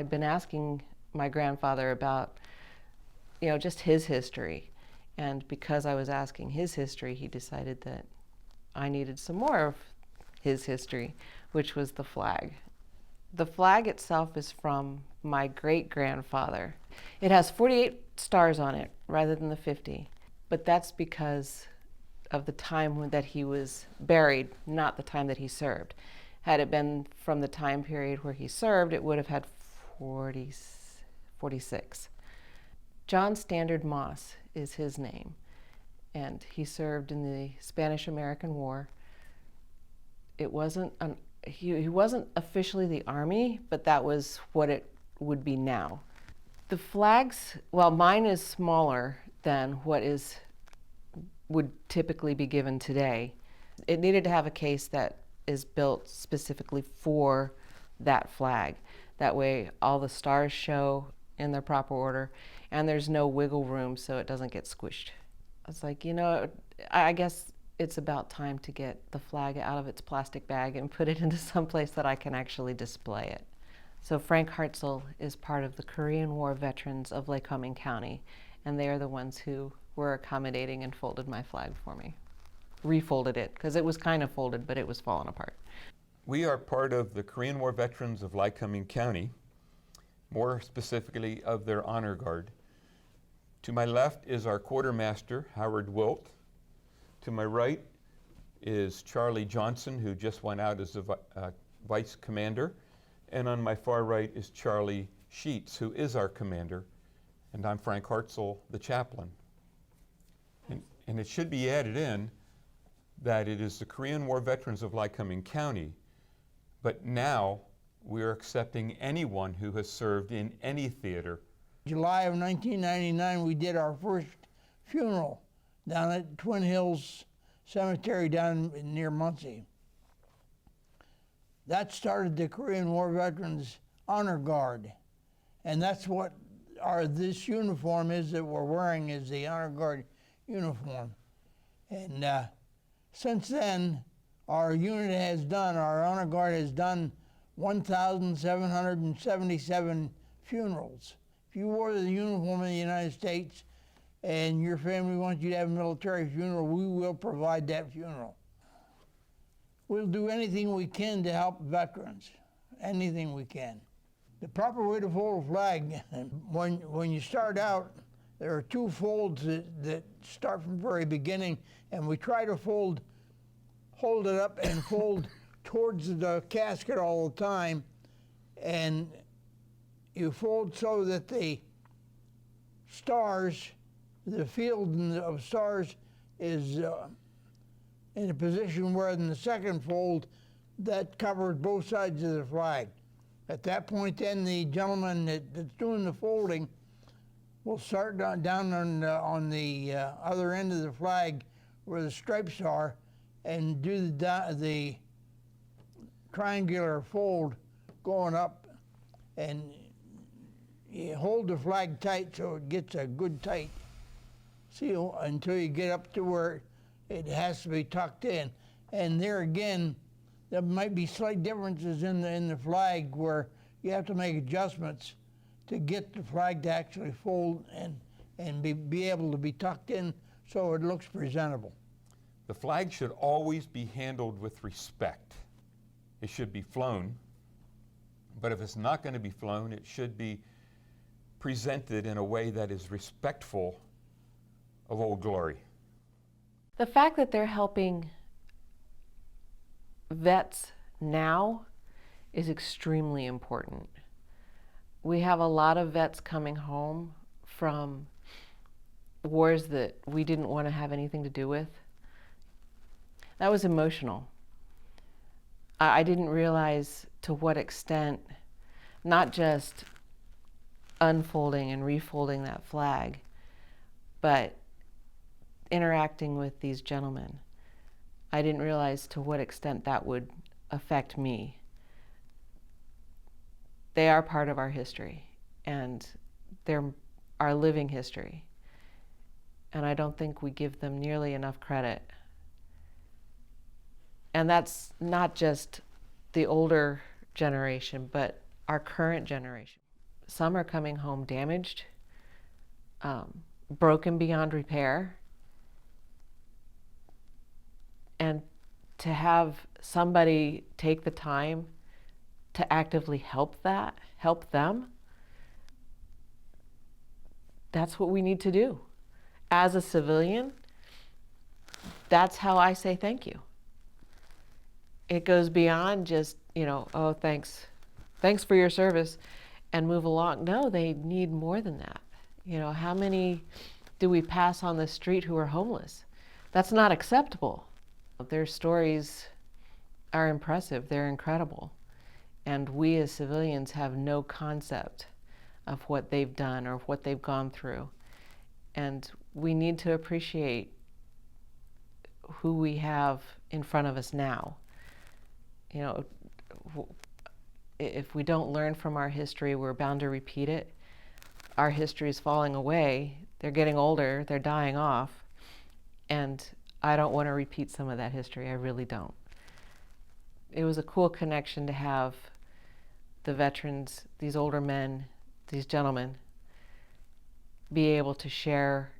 I'd been asking my grandfather about, just his history. And because I was asking his history, he decided that I needed some more of his history, which was the flag. The flag itself is from my great-grandfather. It has 48 stars on it rather than the 50, but that's because of the time that he was buried, not the time that he served. Had it been from the time period where he served, it would have had 46. John Standard Moss is his name, and he served in the Spanish-American War. It wasn't he wasn't officially the Army, but that was what it would be now. The flags, mine is smaller than what would typically be given today. It needed to have a case that is built specifically for that flag. That way all the stars show in their proper order and there's no wiggle room so it doesn't get squished. I was like, I guess it's about time to get the flag out of its plastic bag and put it into some place that I can actually display it. So Frank Hartzell is part of the Korean War veterans of Lycoming County, and they are the ones who were accommodating and folded my flag for me. Refolded it, because it was kind of folded, but it was falling apart. We are part of the Korean War veterans of Lycoming County, more specifically of their honor guard. To my left is our quartermaster, Howard Wilt. To my right is Charlie Johnson, who just went out as the vice commander. And on my far right is Charlie Sheets, who is our commander. And I'm Frank Hartzell, the chaplain. And it should be added in that it is the Korean War veterans of Lycoming County, but now we are accepting anyone who has served in any theater. July of 1999, we did our first funeral down at Twin Hills Cemetery down near Muncie. That started the Korean War Veterans Honor Guard. And that's what this uniform is that we're wearing, is the Honor Guard uniform. And since then, our Honor Guard has done 1,777 funerals. If you wore the uniform in the United States and your family wants you to have a military funeral, we will provide that funeral. We'll do anything we can to help veterans, anything we can. The proper way to fold a flag, when you start out, there are two folds that start from the very beginning, and we try to hold it up and fold towards the casket all the time, and you fold so that the stars, the field of stars is in a position where in the second fold that covers both sides of the flag. At that point then the gentleman that's doing the folding will start down on the other end of the flag where the stripes are and do the triangular fold going up, and you hold the flag tight so it gets a good tight seal until you get up to where it has to be tucked in. And there again, there might be slight differences in the flag where you have to make adjustments to get the flag to actually fold and be able to be tucked in so it looks presentable. The flag should always be handled with respect. It should be flown, but if it's not going to be flown, it should be presented in a way that is respectful of Old Glory. The fact that they're helping vets now is extremely important. We have a lot of vets coming home from wars that we didn't want to have anything to do with. That was emotional. I didn't realize to what extent, not just unfolding and refolding that flag, but interacting with these gentlemen. I didn't realize to what extent that would affect me. They are part of our history, and they're our living history. And I don't think we give them nearly enough credit. And that's not just the older generation, but our current generation. some are coming home damaged, broken beyond repair. And to have somebody take the time to actively help them, that's what we need to do. As a civilian, that's how I say thank you. It goes beyond just, oh, thanks for your service, and move along. No, they need more than that. How many do we pass on the street who are homeless? That's not acceptable. Their stories are impressive, they're incredible. And we as civilians have no concept of what they've done or what they've gone through. And we need to appreciate who we have in front of us now. If we don't learn from our history, we're bound to repeat it. Our history is falling away. They're getting older, they're dying off. And I don't want to repeat some of that history, I really don't. It was a cool connection to have the veterans, these older men, these gentlemen, be able to share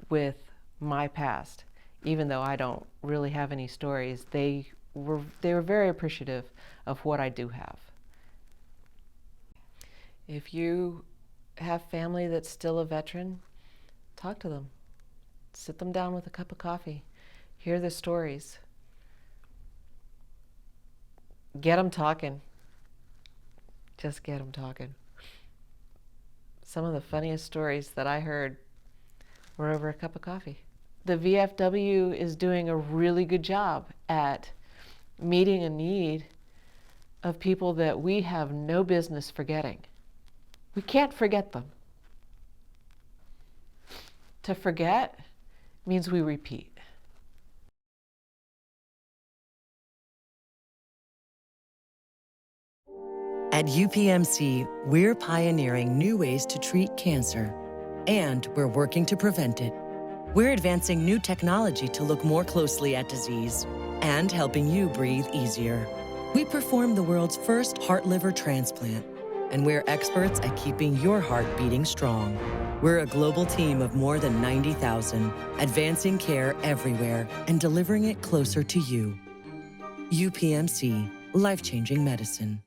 with my past. Even though I don't really have any stories, they were very appreciative of what I do have. If you have family that's still a veteran, talk to them. Sit them down with a cup of coffee. Hear their stories. Get them talking. Just get them talking. Some of the funniest stories that I heard were over a cup of coffee. The VFW is doing a really good job at meeting a need of people that we have no business forgetting. We can't forget them. To forget means we repeat. At UPMC, we're pioneering new ways to treat cancer, and we're working to prevent it. We're advancing new technology to look more closely at disease and helping you breathe easier. We perform the world's first heart-liver transplant, and we're experts at keeping your heart beating strong. We're a global team of more than 90,000, advancing care everywhere and delivering it closer to you. UPMC, life-changing medicine.